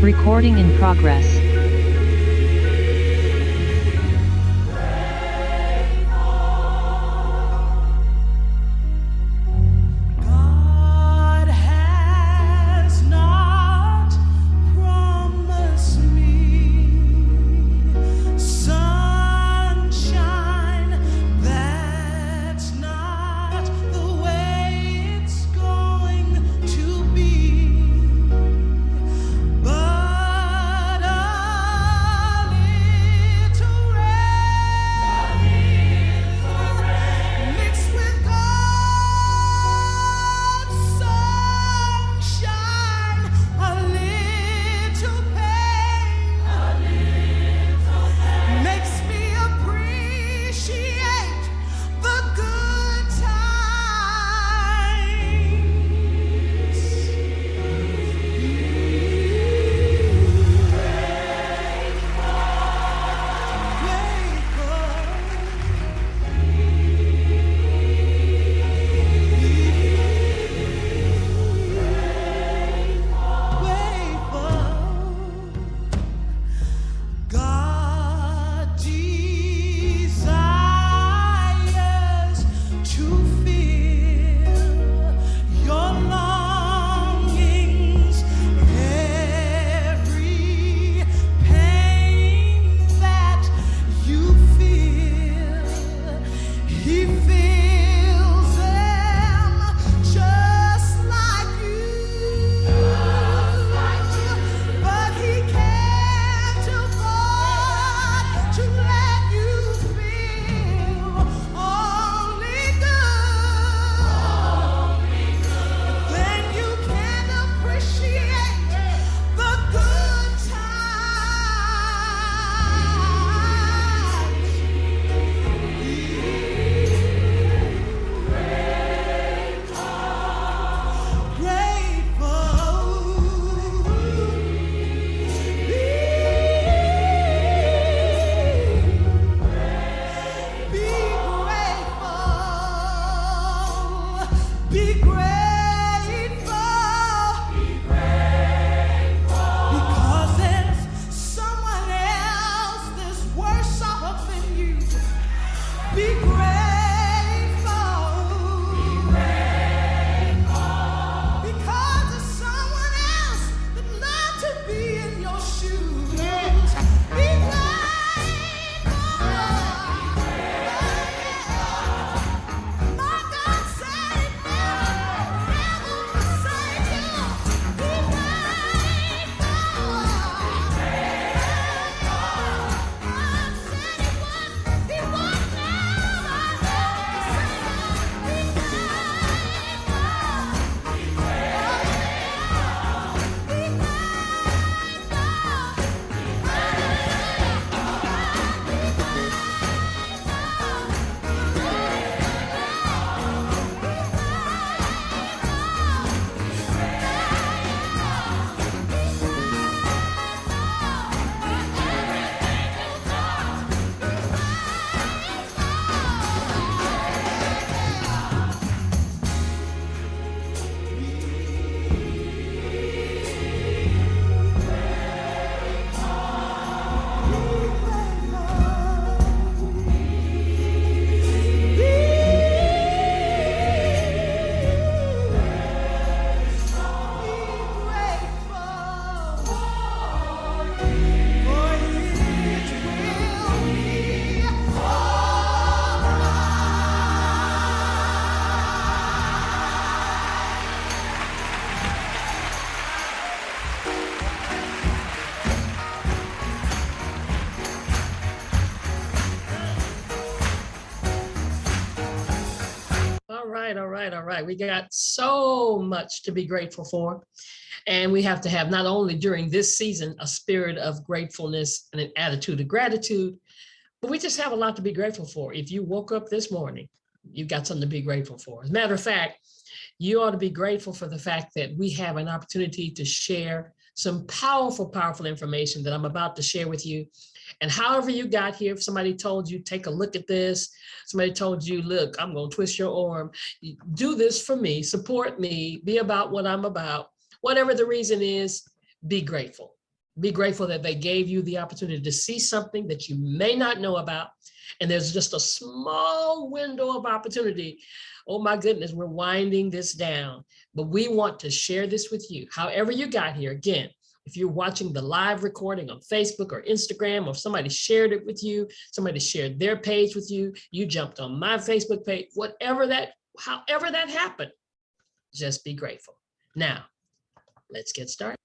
Recording in progress. God has not promised me sunshine. That's not the way it's going to be. But a little rain mixed with God's sunshine, a little pain makes me appreciate the good times. God desires to fill your longings, every pain that you feel. He feels them just like you, but he can't afford to let you feel only good. Then you can appreciate the good times. Be grateful, because there's someone else that's worse off than you. Be grateful, because there's someone else that loves to be in your shoes. Be grateful. My God said it never forsake you. Be grateful. God said it would. He would never forsake you. Be All right. We got so much to be grateful for. And we have to have not only during this season a spirit of gratefulness and an attitude of gratitude, but we just have a lot to be grateful for. If you woke up this morning, you've got something to be grateful for. As a matter of fact, you ought to be grateful for the fact that we have an opportunity to share some powerful, powerful information that I'm about to share with you. And however you got here, if somebody told you, take a look at this, somebody told you, look, I'm going to twist your arm, do this for me, support me, be about what I'm about, whatever the reason is, be grateful. Be grateful that they gave you the opportunity to see something that you may not know about. And there's just a small window of opportunity. Oh my goodness, we're winding this down, but we want to share this with you. However you got here, again, if you're watching the live recording on Facebook or Instagram, or somebody shared it with you, somebody shared their page with you, you jumped on my Facebook page, however that happened, just be grateful. Now, let's get started.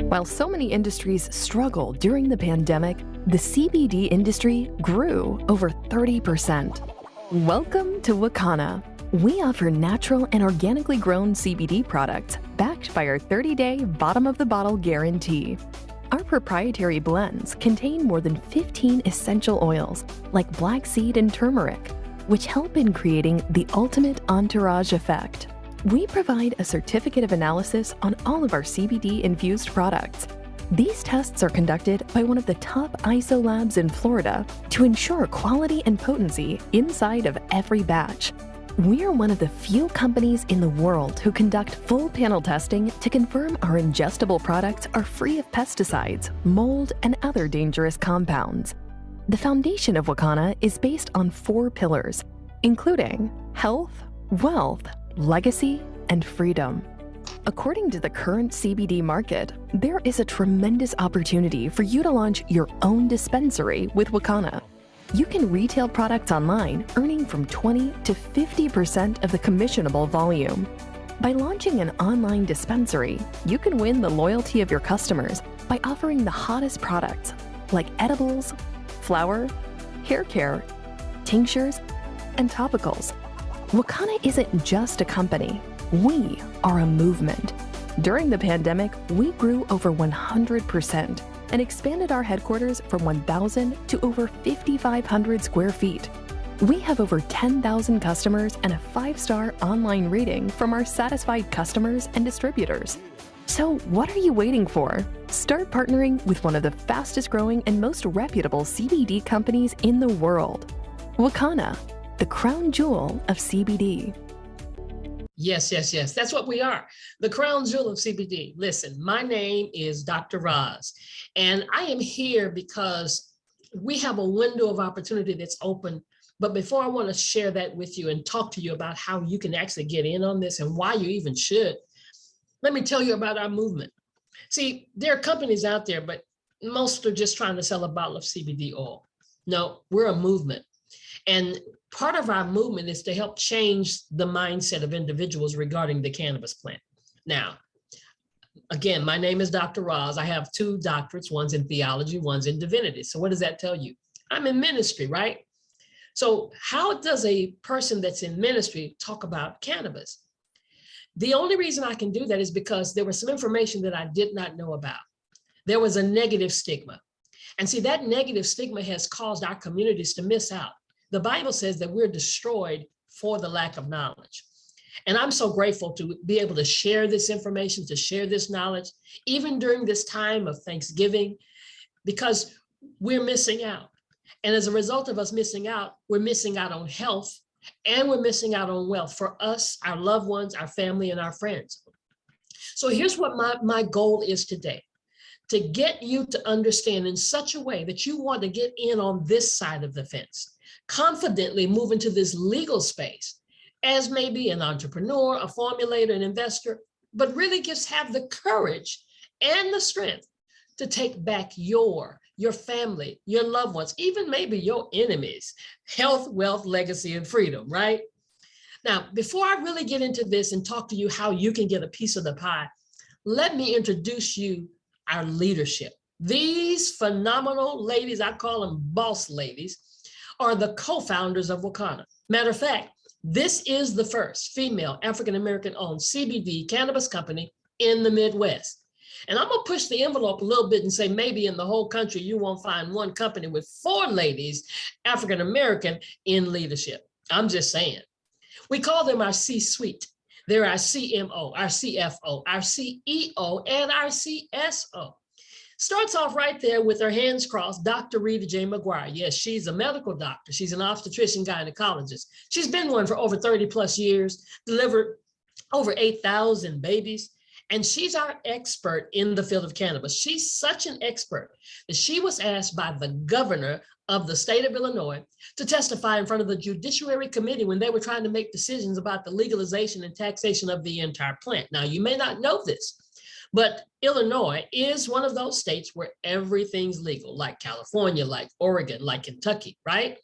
While so many industries struggled during the pandemic, the CBD industry grew over 30%. Welcome to Wakana. We offer natural and organically grown CBD products backed by our 30-day bottom-of-the-bottle guarantee. Our proprietary blends contain more than 15 essential oils like black seed and turmeric, which help in creating the ultimate entourage effect. We provide a certificate of analysis on all of our CBD-infused products. These tests are conducted by one of the top ISO labs in Florida to ensure quality and potency inside of every batch. We're one of the few companies in the world who conduct full panel testing to confirm our ingestible products are free of pesticides, mold, and other dangerous compounds. The foundation of Wakana is based on 4 pillars, including health, wealth, legacy, and freedom. According to the current CBD market, there is a tremendous opportunity for you to launch your own dispensary with Wakana. You can retail products online, earning from 20 to 50% of the commissionable volume. By launching an online dispensary, you can win the loyalty of your customers by offering the hottest products like edibles, flower, hair care, tinctures, and topicals. Wakana isn't just a company, we are a movement. During the pandemic, we grew over 100% and expanded our headquarters from 1,000 to over 5,500 square feet. We have over 10,000 customers and a 5-star online rating from our satisfied customers and distributors. So what are you waiting for? Start partnering with one of the fastest growing and most reputable CBD companies in the world. Wakana, the crown jewel of CBD. Yes, yes, yes. That's what we are. The crown jewel of CBD. Listen, my name is Dr. Roz, and I am here because we have a window of opportunity that's open. But before I want to share that with you and talk to you about how you can actually get in on this and why you even should, let me tell you about our movement. See, there are companies out there, but most are just trying to sell a bottle of CBD oil. No, we're a movement. And part of our movement is to help change the mindset of individuals regarding the cannabis plant. Now, again, my name is Dr. Roz. I have 2 doctorates, one's in theology, one's in divinity. So what does that tell you? I'm in ministry, right? So how does a person that's in ministry talk about cannabis? The only reason I can do that is because there was some information that I did not know about. There was a negative stigma. And see, that negative stigma has caused our communities to miss out. The Bible says that we're destroyed for the lack of knowledge. And I'm so grateful to be able to share this information, to share this knowledge, even during this time of Thanksgiving, because we're missing out. And as a result of us missing out, we're missing out on health and we're missing out on wealth for us, our loved ones, our family, and our friends. So here's what my goal is today: to get you to understand in such a way that you want to get in on this side of the fence, confidently move into this legal space as maybe an entrepreneur, a formulator, an investor, but really just have the courage and the strength to take back your family, your loved ones, even maybe your enemies, health, wealth, legacy, and freedom, right? Now, before I really get into this and talk to you how you can get a piece of the pie, let me introduce you our leadership. These phenomenal ladies, I call them boss ladies, are the co-founders of Wakana. Matter of fact, this is the first female African-American owned CBD cannabis company in the Midwest. And I'm gonna push the envelope a little bit and say maybe in the whole country, you won't find one company with 4 ladies, African-American, in leadership. I'm just saying. We call them our C-suite. They're our CMO, our CFO, our CEO, and our CSO. Starts off right there with her hands crossed, Dr. Rita J. McGuire. Yes, she's a medical doctor. She's an obstetrician gynecologist. She's been one for over 30 plus years, delivered over 8,000 babies. And she's our expert in the field of cannabis. She's such an expert that she was asked by the governor of the state of Illinois to testify in front of the Judiciary Committee when they were trying to make decisions about the legalization and taxation of the entire plant. Now, you may not know this, but Illinois is one of those states where everything's legal, like California, like Oregon, like Kentucky, right?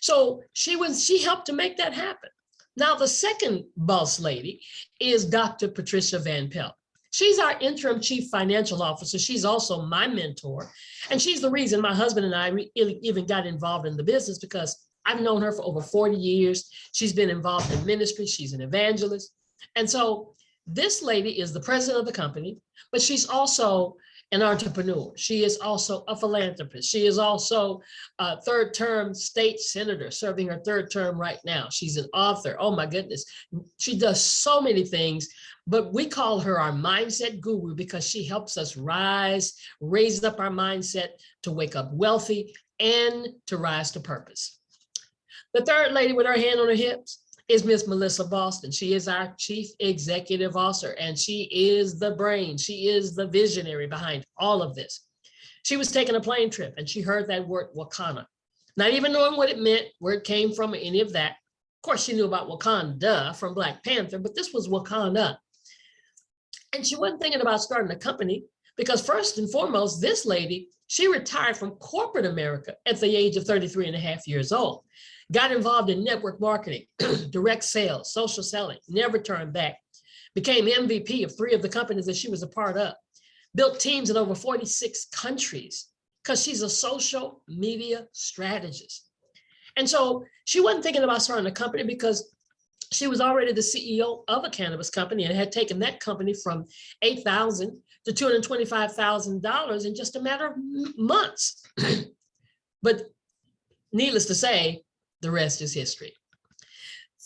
So she helped to make that happen. Now, the second boss lady is Dr. Patricia Van Pelt. She's our interim chief financial officer. She's also my mentor. And she's the reason my husband and I even got involved in the business, because I've known her for over 40 years. She's been involved in ministry. She's an evangelist. And so this lady is the president of the company, but she's also an entrepreneur. She is also a philanthropist. She is also a third-term state senator, serving her third term right now. She's an author. Oh my goodness. She does so many things, but we call her our mindset guru because she helps us raise up our mindset to wake up wealthy and to rise to purpose. The third lady with her hand on her hips is Miss Melissa Boston. She is our chief executive officer, and she is the brain. She is the visionary behind all of this. She was taking a plane trip and she heard that word Wakanda, not even knowing what it meant, where it came from, or any of that. Of course, she knew about Wakanda from Black Panther, but this was Wakanda. And she wasn't thinking about starting a company because, first and foremost, this lady, she retired from corporate America at the age of 33 and a half years old. Got involved in network marketing, direct sales, social selling, never turned back. Became MVP of 3 of the companies that she was a part of. Built teams in over 46 countries because she's a social media strategist. And so she wasn't thinking about starting a company because she was already the CEO of a cannabis company and had taken that company from $8,000 to $225,000 in just a matter of months. But needless to say, the rest is history.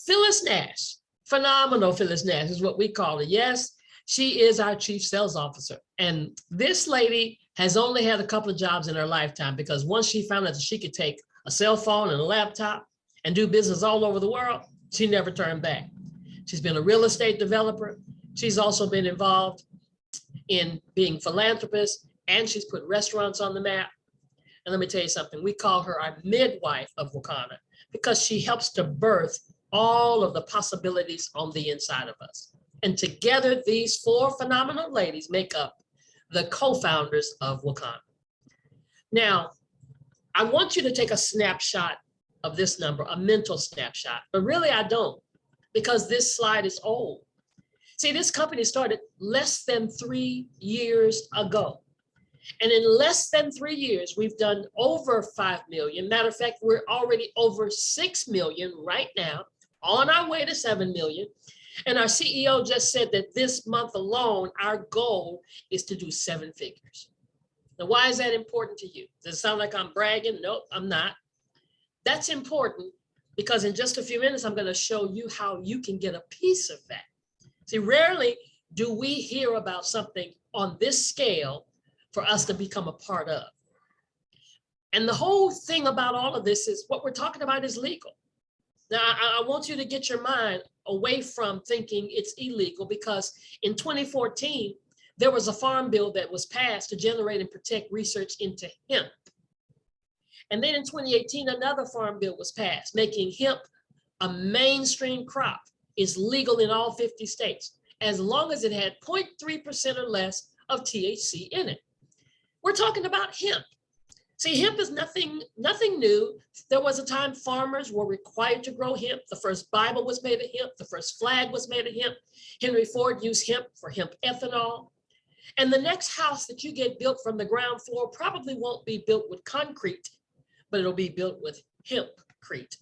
Phyllis Nash, phenomenal Phyllis Nash is what we call her. Yes, she is our chief sales officer. And this lady has only had a couple of jobs in her lifetime, because once she found out that she could take a cell phone and a laptop and do business all over the world, she never turned back. She's been a real estate developer. She's also been involved in being philanthropist, and she's put restaurants on the map. And let me tell you something, we call her our midwife of Wakanda, because she helps to birth all of the possibilities on the inside of us. And together, these 4 phenomenal ladies make up the co-founders of Wakanda. Now, I want you to take a snapshot of this number, a mental snapshot, but really I don't, because this slide is old. See, this company started less than 3 years ago. And in less than 3 years, we've done over 5 million. Matter of fact, we're already over 6 million right now, on our way to 7 million. And our CEO just said that this month alone, our goal is to do 7 figures. Now, why is that important to you? Does it sound like I'm bragging? Nope, I'm not. That's important because in just a few minutes, I'm going to show you how you can get a piece of that. See, rarely do we hear about something on this scale for us to become a part of. And the whole thing about all of this is what we're talking about is legal. Now, I want you to get your mind away from thinking it's illegal, because in 2014, there was a farm bill that was passed to generate and protect research into hemp. And then in 2018, another farm bill was passed, making hemp a mainstream crop. It's legal in all 50 states, as long as it had 0.3% or less of THC in it. We're talking about hemp. See, hemp is nothing new. There was a time farmers were required to grow hemp. The first Bible was made of hemp. The first flag was made of hemp. Henry Ford used hemp for hemp ethanol. And the next house that you get built from the ground floor probably won't be built with concrete, but it'll be built with hempcrete.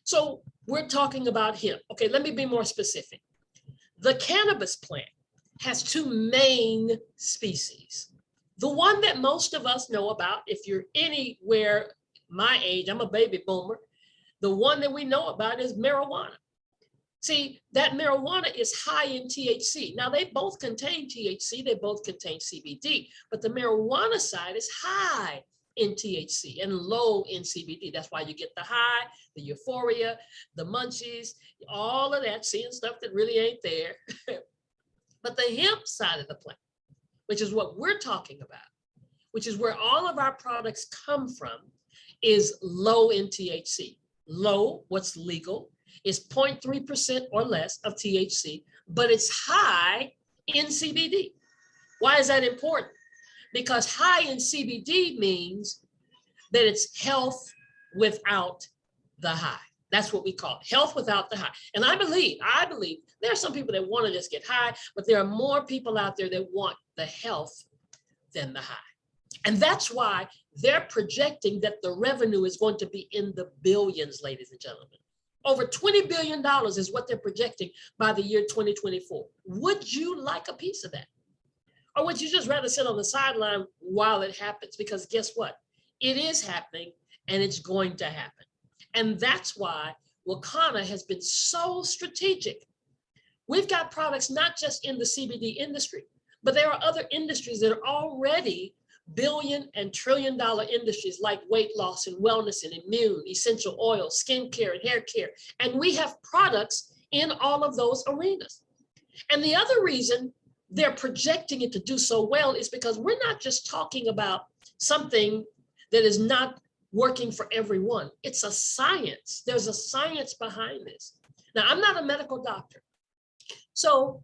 So we're talking about hemp. Okay, let me be more specific. The cannabis plant has 2 main species. The one that most of us know about, if you're anywhere my age, I'm a baby boomer, the one that we know about is marijuana. See, that marijuana is high in THC. Now, they both contain THC, they both contain CBD, but the marijuana side is high in THC and low in CBD. That's why you get the high, the euphoria, the munchies, all of that, seeing stuff that really ain't there. But the hemp side of the plant, which is what we're talking about, which is where all of our products come from, is low in THC. Low, what's legal, is 0.3% or less of THC, but it's high in CBD. Why is that important? Because high in CBD means that it's health without the high. That's what we call it, health without the high. And I believe there are some people that want to just get high, but there are more people out there that want the health than the high. And that's why they're projecting that the revenue is going to be in the billions, ladies and gentlemen. Over $20 billion is what they're projecting by the year 2024. Would you like a piece of that? Or would you just rather sit on the sideline while it happens? Because guess what? It is happening and it's going to happen. And that's why Wakana has been so strategic. We've got products not just in the CBD industry, but there are other industries that are already billion and trillion dollar industries like weight loss and wellness and immune, essential oils, skincare and hair care. And we have products in all of those arenas. And the other reason they're projecting it to do so well is because we're not just talking about something that is not working for everyone. It's a science. There's a science behind this. Now, I'm not a medical doctor. So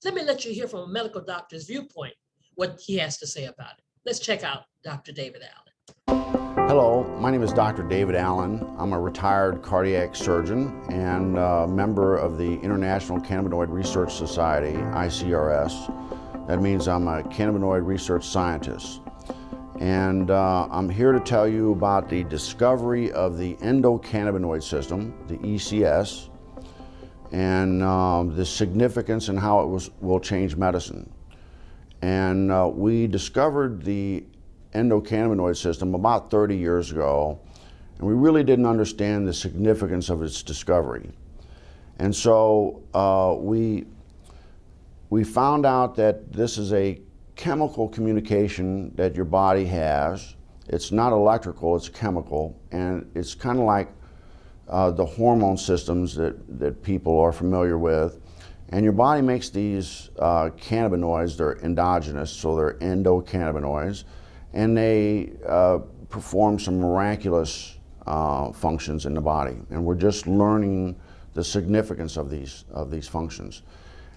let me let you hear from a medical doctor's viewpoint what he has to say about it. Let's check out Dr. David Allen. Hello, my name is Dr. David Allen. I'm a retired cardiac surgeon and a member of the International Cannabinoid Research Society, ICRS. That means I'm a cannabinoid research scientist. And I'm here to tell you about the discovery of the endocannabinoid system, the ECS, and the significance and how it will change medicine. And we discovered the endocannabinoid system about 30 years ago, and we really didn't understand the significance of its discovery. And so we found out that this is a chemical communication that your body has. It's not electrical, it's chemical, and it's kind of like the hormone systems that people are familiar with. And your body makes these cannabinoids, they're endogenous, so they're endocannabinoids, and they perform some miraculous functions in the body. And we're just learning the significance of these functions.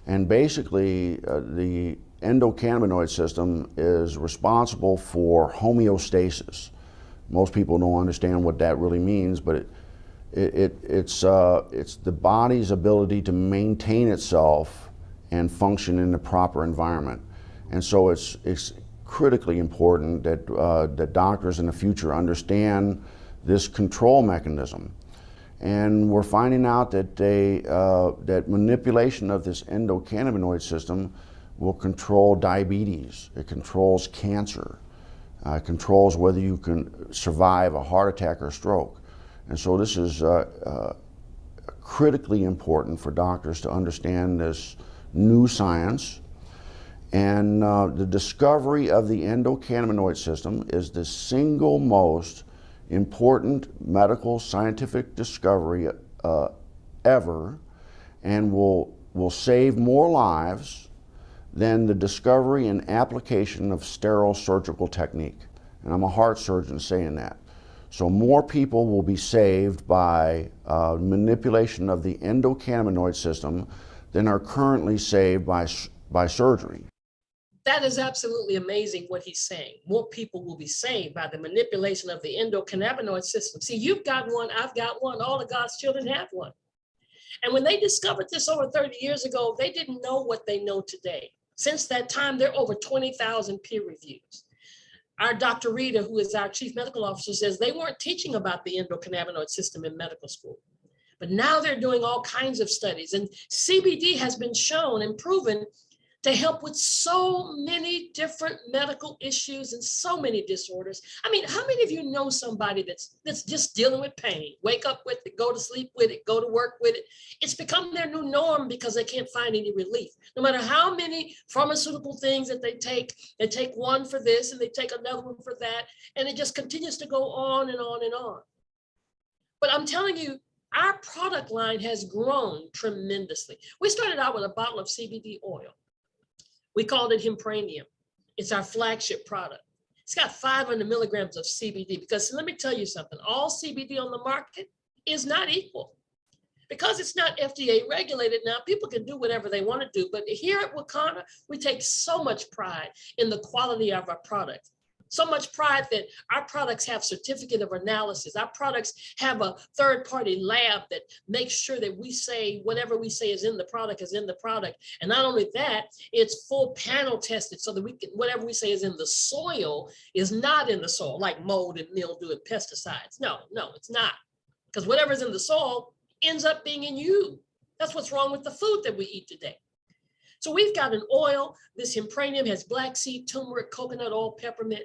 And basically, the endocannabinoid system is responsible for homeostasis. Most people don't understand what that really means, but it's the body's ability to maintain itself and function in the proper environment. And so it's critically important that that doctors in the future understand this control mechanism. And we're finding out that that manipulation of this endocannabinoid system will control diabetes. It controls cancer. It controls whether you can survive a heart attack or stroke. And so this is critically important for doctors to understand this new science. And the discovery of the endocannabinoid system is the single most important medical scientific discovery ever, and will save more lives than the discovery and application of sterile surgical technique. And I'm a heart surgeon saying that. So more people will be saved by manipulation of the endocannabinoid system than are currently saved by surgery. That is absolutely amazing what he's saying. More people will be saved by the manipulation of the endocannabinoid system. See, you've got one, I've got one, all of God's children have one. And when they discovered this over 30 years ago, they didn't know what they know today. Since that time, there are over 20,000 peer reviews. Our Dr. Rita, who is our chief medical officer, says they weren't teaching about the endocannabinoid system in medical school. But now they're doing all kinds of studies. And CBD has been shown and proven to help with so many different medical issues and so many disorders. I mean, how many of you know somebody that's just dealing with pain? Wake up with it, go to sleep with it, go to work with it. It's become their new norm because they can't find any relief. No matter how many pharmaceutical things that they take one for this and they take another one for that, and it just continues to go on and on and on. But I'm telling you, our product line has grown tremendously. We started out with a bottle of CBD oil. We called it Hempranium. It's our flagship product. It's got 500 milligrams of CBD because let me tell you something, all CBD on the market is not equal. Because it's not FDA regulated now, people can do whatever they want to do. But here at Wakana, we take so much pride in the quality of our product. So much pride that our products have certificate of analysis. Our products have a third-party lab that makes sure that we say whatever we say is in the product is in the product. And not only that, it's full panel tested so that we can, whatever we say is in the soil is not in the soil, like mold and mildew and pesticides. No, it's not. Because whatever's in the soil ends up being in you. That's what's wrong with the food that we eat today. So we've got an oil. This Hempranium has black seed, turmeric, coconut oil, peppermint.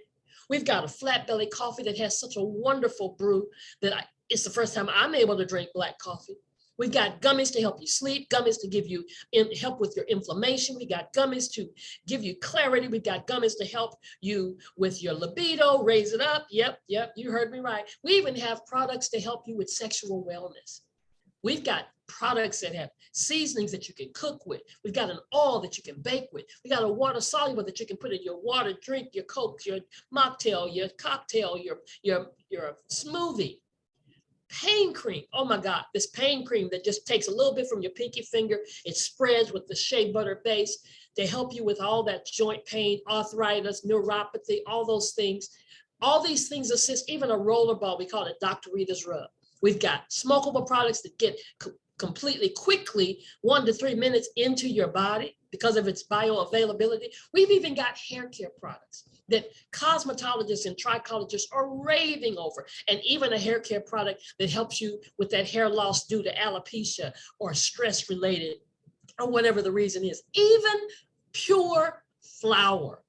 We've got a flat belly coffee that has such a wonderful brew that it's the first time I'm able to drink black coffee. We've got gummies to help you sleep, gummies to give you help with your inflammation. We got gummies to give you clarity. We've got gummies to help you with your libido, raise it up. Yep, you heard me right. We even have products to help you with sexual wellness. We've got products that have seasonings that you can cook with. We've got an oil that you can bake with. We got a water soluble that you can put in your water, drink, your Coke, your mocktail, your cocktail, your smoothie. Pain cream. Oh my God, this pain cream that just takes a little bit from your pinky finger. It spreads with the shea butter base to help you with all that joint pain, arthritis, neuropathy, all those things. All these things assist, even a roller ball, we call it Dr. Rita's Rub. We've got smokable products that get completely quickly 1 to 3 minutes into your body because of its bioavailability. We've even got hair care products that cosmetologists and trichologists are raving over, and even a hair care product that helps you with that hair loss due to alopecia or stress related or whatever the reason is. Even pure flower,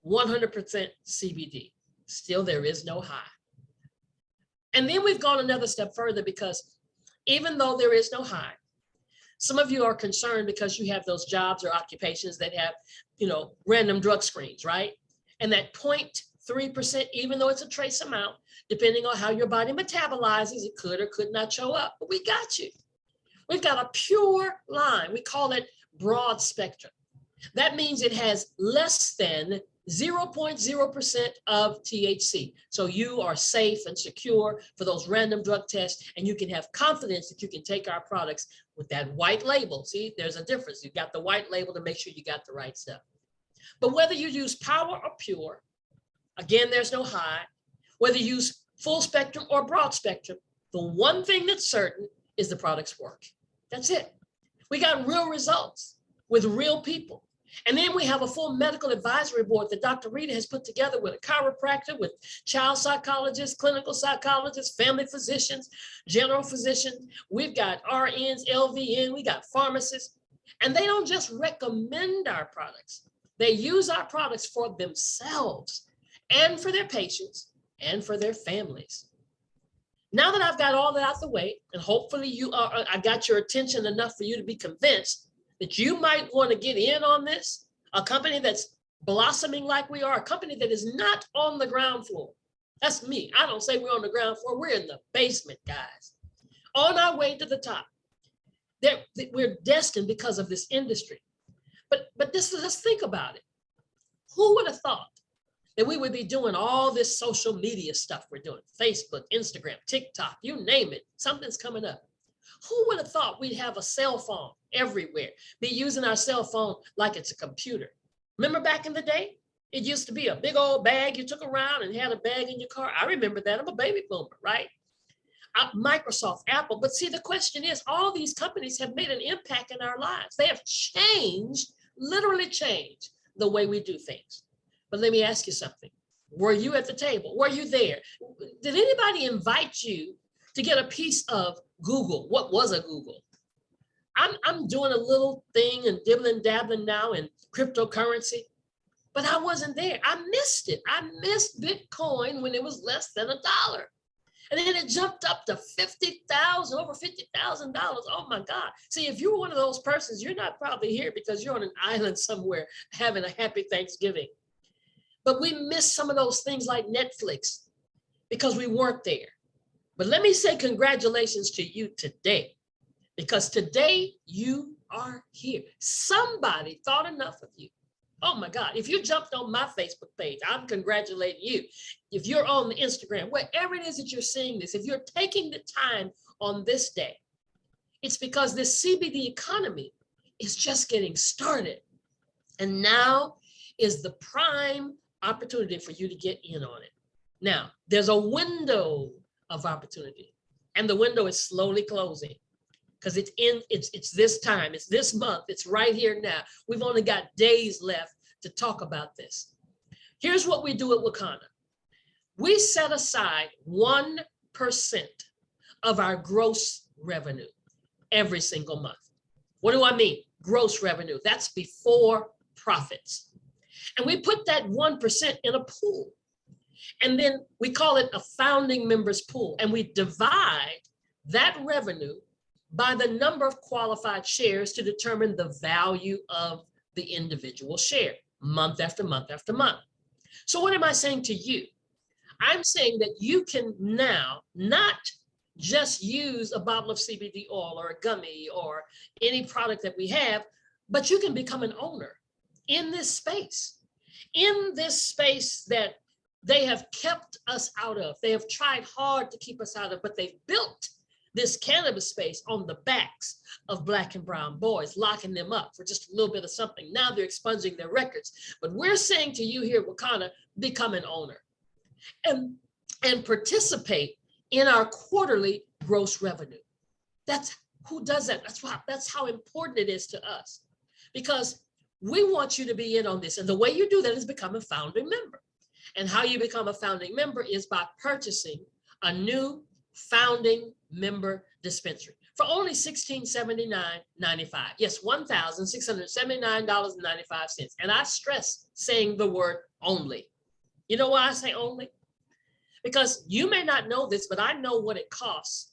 100% CBD. Still, there is no high. And then we've gone another step further because even though there is no high, some of you are concerned because you have those jobs or occupations that have, random drug screens, right? And that 0.3%, even though it's a trace amount, depending on how your body metabolizes, it could or could not show up, but we got you. We've got a pure line. We call it broad spectrum. That means it has less than 0.0% of THC. So you are safe and secure for those random drug tests, and you can have confidence that you can take our products with that white label. See, there's a difference. You got the white label to make sure you got the right stuff. But whether you use power or pure, again, there's no high. Whether you use full spectrum or broad spectrum, the one thing that's certain is the products work. That's it. We got real results with real people. And then we have a full medical advisory board that Dr. Rita has put together with a chiropractor, with child psychologists, clinical psychologists, family physicians, general physicians. We've got RNs, LVN, we got pharmacists, and they don't just recommend our products. They use our products for themselves and for their patients and for their families. Now that I've got all that out the way, and hopefully I got your attention enough for you to be convinced that you might want to get in on this, a company that's blossoming like we are, a company that is not on the ground floor. That's me. I don't say we're on the ground floor. We're in the basement, guys, on our way to the top. We're destined because of this industry. But let's think about it. Who would have thought that we would be doing all this social media stuff we're doing? Facebook, Instagram, TikTok, you name it, something's coming up. Who would have thought we'd have a cell phone everywhere, be using our cell phone like it's a computer? Remember back in the day? It used to be a big old bag you took around and had a bag in your car. I remember that. I'm a baby boomer, right? Microsoft, Apple. But see, the question is, all these companies have made an impact in our lives. They have changed, literally changed the way we do things. But let me ask you something. Were you at the table? Were you there? Did anybody invite you to get a piece of Google? What was a Google? I'm doing a little thing and dibbling dabbling now, and cryptocurrency, but I wasn't there. I missed it. I missed Bitcoin when it was less than $1. And then it jumped up to $50,000, over $50,000. Oh my God. See, if you're one of those persons, you're not probably here because you're on an island somewhere having a happy Thanksgiving. But we missed some of those things like Netflix because we weren't there. But let me say congratulations to you today, because today you are here. Somebody thought enough of you. Oh my God, if you jumped on my Facebook page, I'm congratulating you. If you're on the Instagram, wherever it is that you're seeing this, if you're taking the time on this day, it's because this CBD economy is just getting started. And now is the prime opportunity for you to get in on it. Now, there's a window of opportunity, and the window is slowly closing because it's this time, it's this month, it's right here now. We've only got days left to talk about this. Here's what we do at Wakana. We set aside 1% of our gross revenue every single month. What do I mean? Gross revenue, that's before profits. And we put that 1% in a pool. And then we call it a founding members pool. And we divide that revenue by the number of qualified shares to determine the value of the individual share month after month after month. So what am I saying to you? I'm saying that you can now not just use a bottle of CBD oil or a gummy or any product that we have, but you can become an owner in this space that they have kept us out of. They have tried hard to keep us out of, but they've built this cannabis space on the backs of Black and brown boys, locking them up for just a little bit of something. Now they're expunging their records. But we're saying to you here at Wakana, become an owner and participate in our quarterly gross revenue. That's who does that. That's how important it is to us, because we want you to be in on this. And the way you do that is become a founding member. And how you become a founding member is by purchasing a new founding member dispensary for only $1679.95. Yes, $1,679.95. And I stress saying the word only. You know why I say only? Because you may not know this, but I know what it costs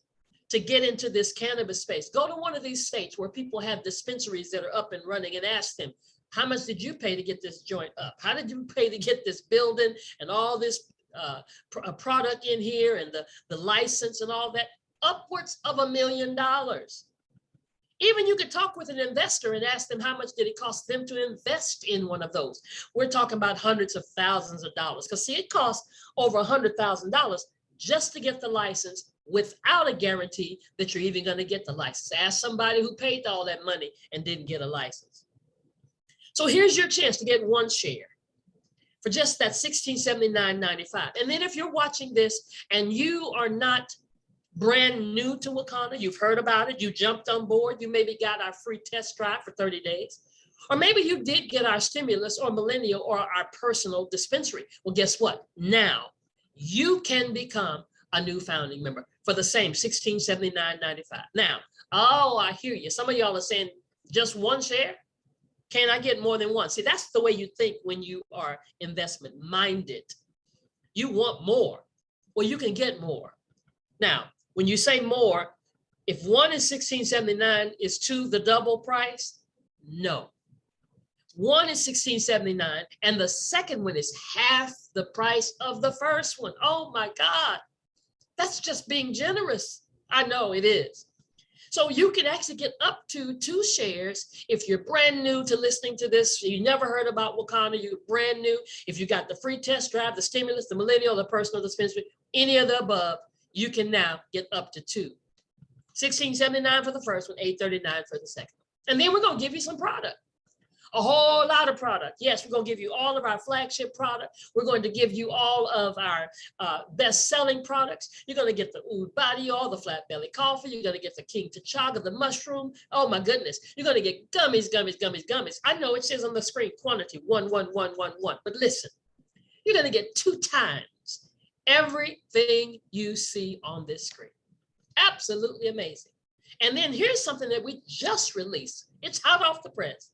to get into this cannabis space. Go to one of these states where people have dispensaries that are up and running and ask them, how much did you pay to get this joint up? How did you pay to get this building and all this product in here and the license and all that? Upwards of $1 million. Even you could talk with an investor and ask them how much did it cost them to invest in one of those. We're talking about hundreds of thousands of dollars, because see, it costs over $100,000 just to get the license without a guarantee that you're even going to get the license. Ask somebody who paid all that money and didn't get a license. So here's your chance to get one share for just that $1679.95. And then if you're watching this and you are not brand new to Wakana, you've heard about it, you jumped on board, you maybe got our free test drive for 30 days, or maybe you did get our stimulus or millennial or our personal dispensary. Well, guess what? Now you can become a new founding member for the same $1679.95. Now, oh, I hear you. Some of y'all are saying just one share. Can I get more than one? See, that's the way you think when you are investment minded. You want more. Well, you can get more. Now, when you say more, if one is $1679, is two the double price? No. One is $1679, and the second one is half the price of the first one. Oh my God, that's just being generous. I know it is. So you can actually get up to 2 shares if you're brand new to listening to this. You never heard about Wakana, you're brand new. If you got the free test drive, the stimulus, the millennial, the personal dispensary, any of the above, you can now get up to 2. $1679 for the first one, $839 for the second. And then we're going to give you some product. A whole lot of product. Yes, we're going to give you all of our flagship product. We're going to give you all of our best-selling products. You're going to get the Oud Body Oil, the Flat Belly Coffee. You're going to get the King T'Challa, the mushroom. Oh my goodness. You're going to get gummies, gummies, gummies, gummies. I know it says on the screen quantity 11111, but listen, you're going to get 2 times everything you see on this screen. Absolutely amazing. And then here's something that we just released. It's hot off the press.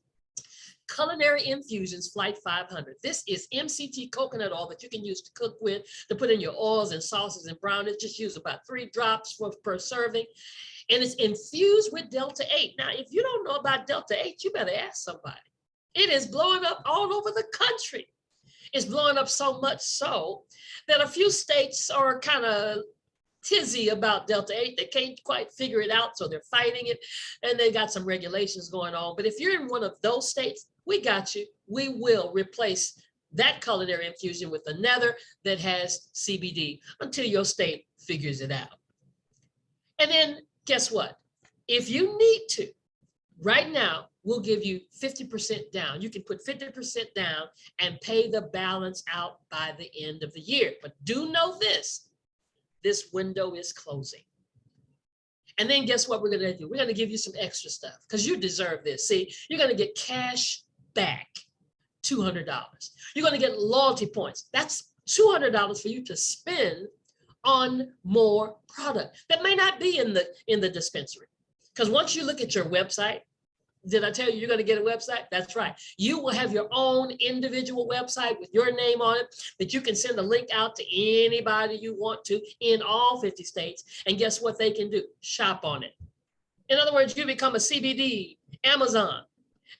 Culinary Infusions Flight 500. This is MCT coconut oil that you can use to cook with, to put in your oils and sauces and brownies. Just use about 3 drops per serving. And it's infused with Delta 8. Now, if you don't know about Delta 8, you better ask somebody. It is blowing up all over the country. It's blowing up so much so that a few states are kind of tizzy about Delta 8. They can't quite figure it out, so they're fighting it, and they got some regulations going on. But if you're in one of those states, we got you. We will replace that culinary infusion with another that has CBD until your state figures it out. And then guess what? If you need to, right now, we'll give you 50% down. You can put 50% down and pay the balance out by the end of the year. But do know this window is closing. And then guess what we're gonna do? We're gonna give you some extra stuff because you deserve this. See, you're gonna get cash back, $200. You're gonna get loyalty points. That's $200 for you to spend on more product that may not be in the dispensary. Because once you look at your website, did I tell you you're going to get a website? That's right. You will have your own individual website with your name on it that you can send a link out to anybody you want to in all 50 states. And guess what they can do? Shop on it. In other words, you become a CBD Amazon,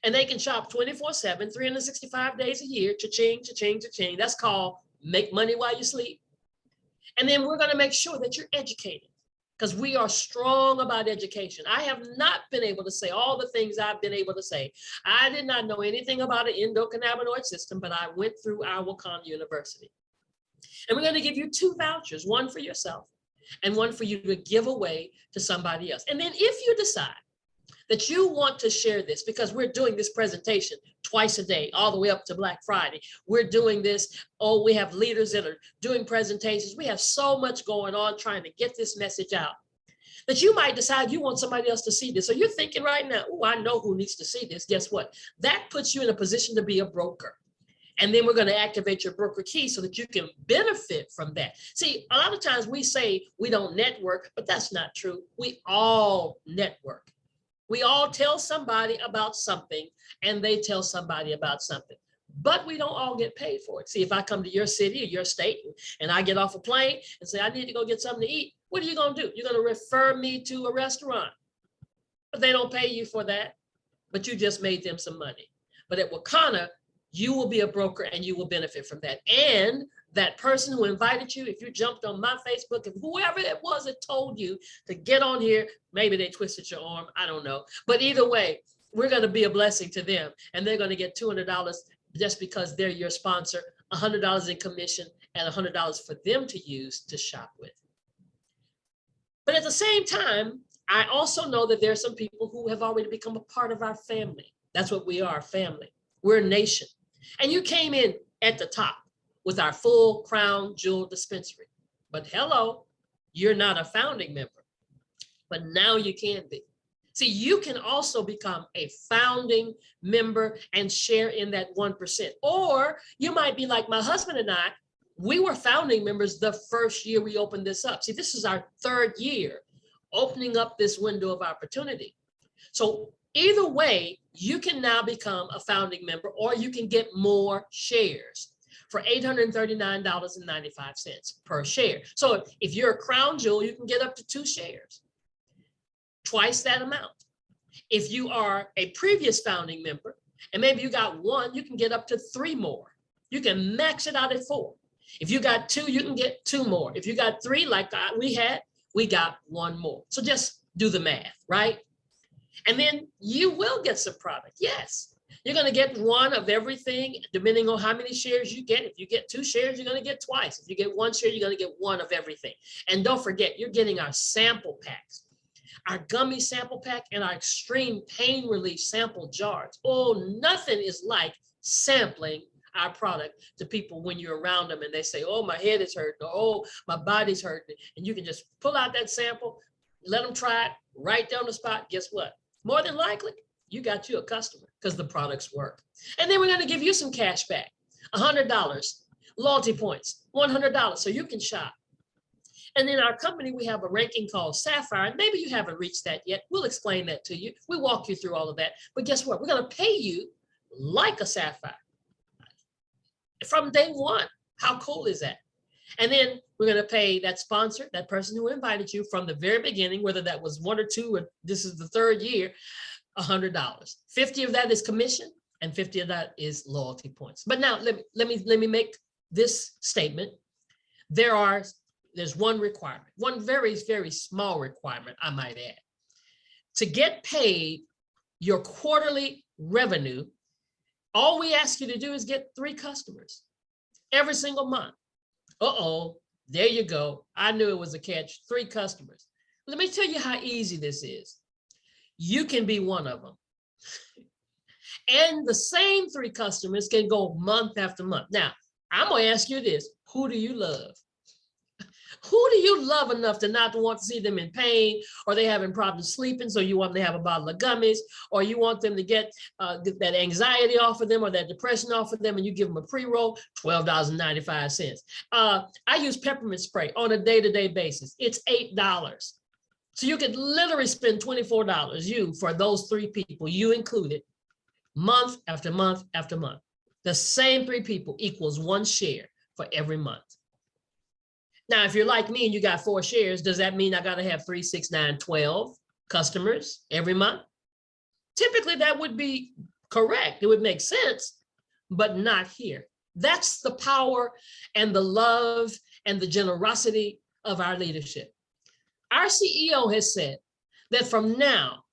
and they can shop 24/7, 365 days a year, cha-ching, cha-ching, cha-ching. That's called make money while you sleep. And then we're going to make sure that you're educated, because we are strong about education. I have not been able to say all the things I've been able to say. I did not know anything about an endocannabinoid system, but I went through our Wakanda University. And we're going to give you 2 vouchers, one for yourself and one for you to give away to somebody else. And then if you decide that you want to share this, because we're doing this presentation twice a day, all the way up to Black Friday. We're doing this. Oh, we have leaders that are doing presentations. We have so much going on trying to get this message out that you might decide you want somebody else to see this. So you're thinking right now, oh, I know who needs to see this. Guess what? That puts you in a position to be a broker. And then we're going to activate your broker key so that you can benefit from that. See, a lot of times we say we don't network, but that's not true. We all network. We all tell somebody about something, and they tell somebody about something, but we don't all get paid for it. See, if I come to your city or your state and I get off a plane and say, I need to go get something to eat, what are you going to do? You're going to refer me to a restaurant, but they don't pay you for that, but you just made them some money. But at Wakanda, you will be a broker and you will benefit from that. And that person who invited you, if you jumped on my Facebook, and whoever it was that told you to get on here, maybe they twisted your arm, I don't know. But either way, we're going to be a blessing to them, and they're going to get $200 just because they're your sponsor, $100 in commission, and $100 for them to use to shop with. But at the same time, I also know that there are some people who have already become a part of our family. That's what we are, family. We're a nation. And you came in at the top with our full crown jewel dispensary. But hello, you're not a founding member, but now you can be. See, you can also become a founding member and share in that 1%. Or you might be like my husband and I, we were founding members the first year we opened this up. See, this is our 3rd year opening up this window of opportunity. So either way, you can now become a founding member, or you can get more shares for $839.95 per share. So if you're a crown jewel, you can get up to 2 shares, twice that amount. If you are a previous founding member, and maybe you got 1, you can get up to 3 more. You can max it out at 4. If you got 2, you can get 2 more. If you got 3, like we got 1 more. So just do the math, right? And then you will get some product. Yes, you're going to get 1 of everything, depending on how many shares you get. If you get 2 shares, you're going to get twice. If you get 1 share, you're going to get 1 of everything. And don't forget, you're getting our sample packs, our gummy sample pack, and our extreme pain relief sample jars. Oh, nothing is like sampling our product to people when you're around them and they say, oh, my head is hurting, or oh, my body's hurting. And you can just pull out that sample, let them try it right down the spot. Guess what? More than likely, you got you a customer because the products work. And then we're going to give you some cash back, $100, loyalty points, $100, so you can shop. And in our company, we have a ranking called Sapphire, and maybe you haven't reached that yet. We'll explain that to you. We'll walk you through all of that. But guess what? We're going to pay you like a Sapphire from day one. How cool is that? And then we're going to pay that sponsor, that person who invited you from the very beginning, whether that was 1 or 2, or this is the 3rd year, $100. 50 of that is commission, and 50 of that is loyalty points. But now let me make this statement. There's one requirement, one very, very small requirement, I might add. To get paid your quarterly revenue, all we ask you to do is get 3 customers every single month. Uh-oh, there you go. I knew it was a catch. 3 customers. Let me tell you how easy this is. You can be one of them. And the same 3 customers can go month after month. Now, I'm going to ask you this. Who do you love? Who do you love enough to not want to see them in pain, or they having problems sleeping, so you want them to have a bottle of gummies, or you want them to get that anxiety off of them or that depression off of them, and you give them a pre-roll, $12.95. I use peppermint spray on a day-to-day basis. It's $8. So you could literally spend $24, for those 3 people, you included, month after month after month. The same 3 people equals 1 share for every month. Now, if you're like me and you got 4 shares, does that mean I got to have 3, 6, 9, 12 customers every month? Typically, that would be correct. It would make sense, but not here. That's the power and the love and the generosity of our leadership. Our CEO has said that from now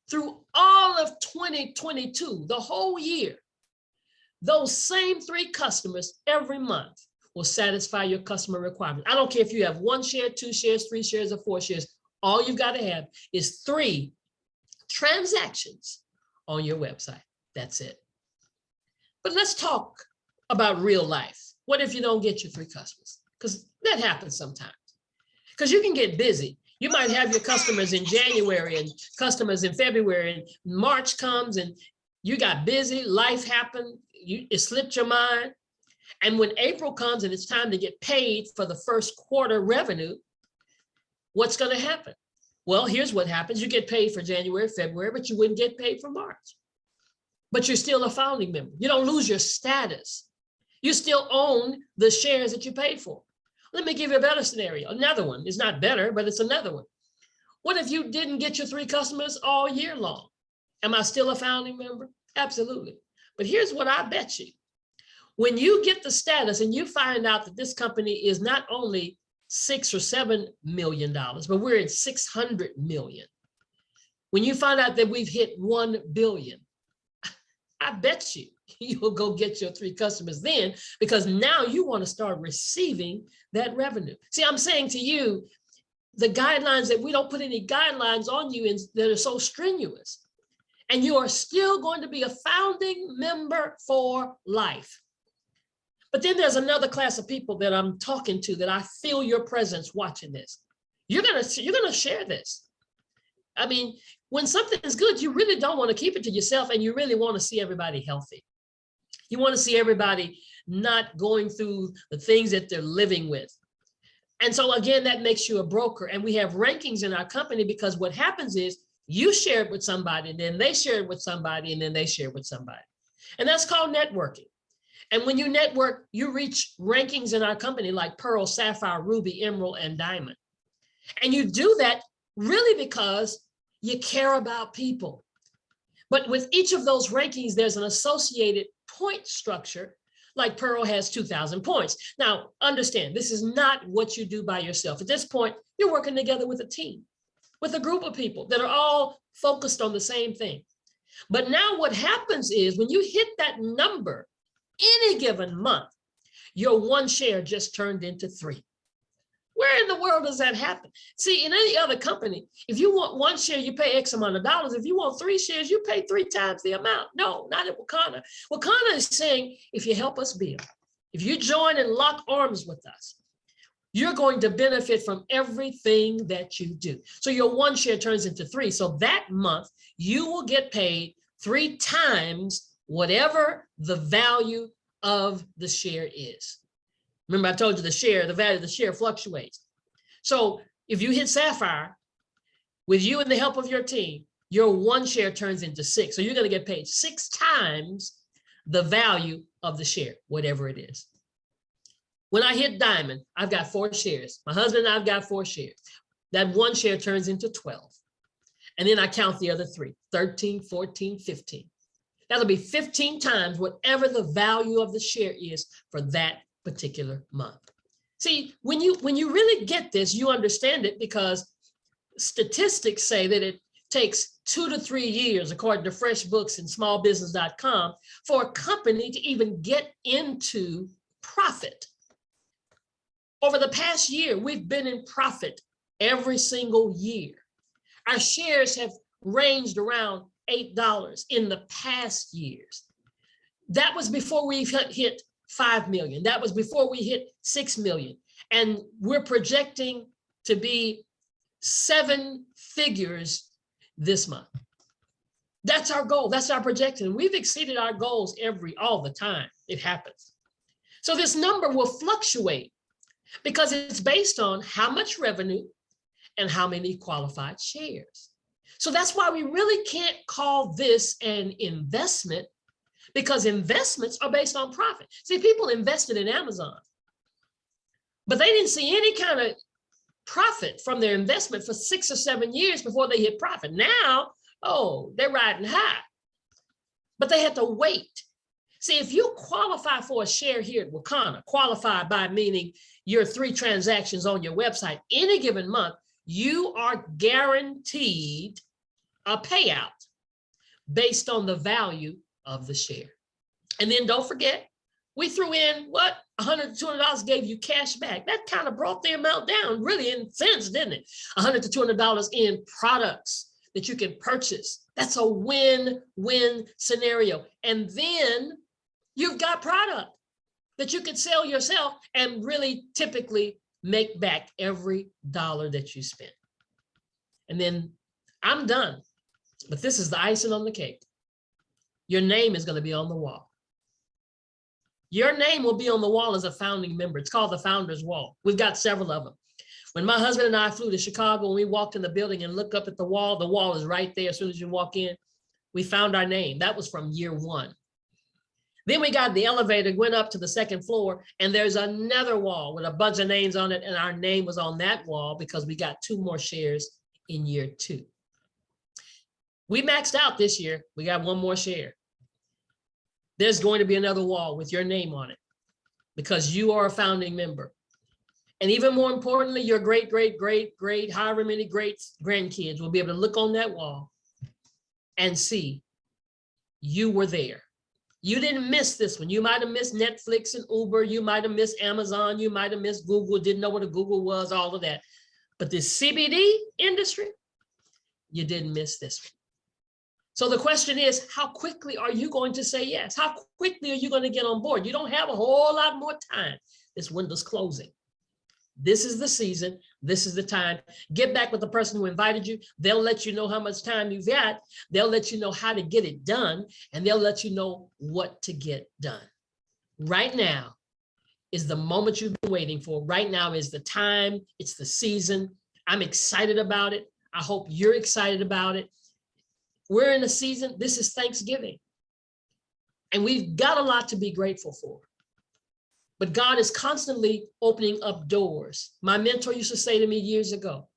through all of 2022, the whole year, those same 3 customers every month will satisfy your customer requirement. I don't care if you have 1 share, 2 shares, 3 shares, or 4 shares. All you've got to have is 3 transactions on your website. That's it. But let's talk about real life. What if you don't get your 3 customers? Because that happens sometimes. Because you can get busy. You might have your customers in January and customers in February, and March comes and you got busy, life happened, it slipped your mind. And when April comes and it's time to get paid for the first quarter revenue, what's going to happen? Well, here's what happens. You get paid for January, February, but you wouldn't get paid for March. But you're still a founding member. You don't lose your status. You still own the shares that you paid for. Let me give you a better scenario. Another one. It's not better, but it's another one. What if you didn't get your 3 customers all year long? Am I still a founding member? Absolutely. But here's what I bet you. When you get the status and you find out that this company is not only $6 or $7 million, but we're at 600 million. When you find out that we've hit 1 billion, I bet you will go get your 3 customers then, because now you want to start receiving that revenue. See, I'm saying to you, the guidelines that we don't put any guidelines on you that are so strenuous, and you are still going to be a founding member for life. But then there's another class of people that I'm talking to that I feel your presence watching this. You're gonna share this. I mean, when something is good, you really don't want to keep it to yourself, and you really want to see everybody healthy. You want to see everybody not going through the things that they're living with. And so again, that makes you a broker. And we have rankings in our company, because what happens is you share it with somebody, and then they share it with somebody, and then they share it with somebody. And that's called networking. And when you network, you reach rankings in our company like Pearl, Sapphire, Ruby, Emerald, and Diamond. And you do that really because you care about people. But with each of those rankings, there's an associated point structure. Like Pearl has 2,000 points. Now, understand, this is not what you do by yourself. At this point, you're working together with a team, with a group of people that are all focused on the same thing. But now what happens is when you hit that number, any given month, your 1 share just turned into 3. Where in the world does that happen? See, in any other company, if you want 1 share, you pay X amount of dollars. If you want 3 shares, you pay 3 times the amount. No, not at Wakana. Wakana is saying, if you help us build, if you join and lock arms with us, you're going to benefit from everything that you do. So your 1 share turns into 3. So that month, you will get paid 3 times whatever the value of the share is. Remember, I told you the value of the share fluctuates. So if you hit Sapphire, with you and the help of your team, your 1 share turns into 6. So you're going to get paid 6 times the value of the share, whatever it is. When I hit diamond, I've got 4 shares. My husband and I've got 4 shares. That 1 share turns into 12. And then I count the other 3, 13, 14, 15. That'll be 15 times whatever the value of the share is for that particular month. See, when you really get this, you understand it, because statistics say that it takes 2 to 3 years, according to FreshBooks and smallbusiness.com, for a company to even get into profit. Over the past year, we've been in profit every single year. Our shares have ranged around $8 in the past years. That was before we hit 5 million. That was before we hit 6 million. And we're projecting to be 7 figures this month. That's our goal. That's our projection. We've exceeded our goals all the time. It happens. So this number will fluctuate because it's based on how much revenue and how many qualified shares. So that's why we really can't call this an investment, because investments are based on profit. See, people invested in Amazon, but they didn't see any kind of profit from their investment for 6 or 7 years before they hit profit. Now, oh, they're riding high, but they had to wait. See, if you qualify for a share here at Wakana, qualified by meaning your 3 transactions on your website any given month, you are guaranteed a payout based on the value of the share. And then don't forget, we threw in what? $100 to $200 gave you cash back. That kind of brought the amount down, really, in sense, didn't it? $100 to $200 in products that you can purchase. That's a win-win scenario. And then you've got product that you could sell yourself and really typically make back every dollar that you spent. And then I'm done, but this is the icing on the cake. Your name is going to be on the wall. Your name will be on the wall as a founding member. It's called the Founders Wall. We've got several of them. When my husband and I flew to Chicago and we walked in the building and looked up at the wall is right there as soon as you walk in. We found our name. That was from year 1. Then we got the elevator, went up to the 2nd floor, and there's another wall with a bunch of names on it, and our name was on that wall because we got 2 more shares in year 2. We maxed out this year. We got 1 more share. There's going to be another wall with your name on it because you are a founding member. And even more importantly, your great, however many great grandkids will be able to look on that wall and see you were there. You didn't miss this one. You might have missed Netflix and Uber. You might have missed Amazon. You might have missed Google, didn't know what a Google was, all of that. But the CBD industry, you didn't miss this one. So the question is, how quickly are you going to say yes? How quickly are you going to get on board? You don't have a whole lot more time. This window's closing. This is the season. This is the time. Get back with the person who invited you. They'll let you know how much time you've got. They'll let you know how to get it done, and they'll let you know what to get done. Right now is the moment you've been waiting for. Right now is the time. It's the season. I'm excited about it. I hope you're excited about it. We're in a season. This is Thanksgiving, and we've got a lot to be grateful for. But God is constantly opening up doors. My mentor used to say to me years ago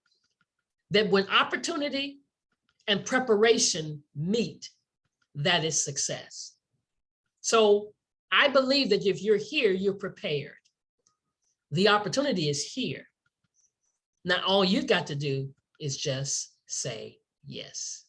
that when opportunity and preparation meet, that is success. So I believe that if you're here, you're prepared. The opportunity is here. Now, all you've got to do is just say yes.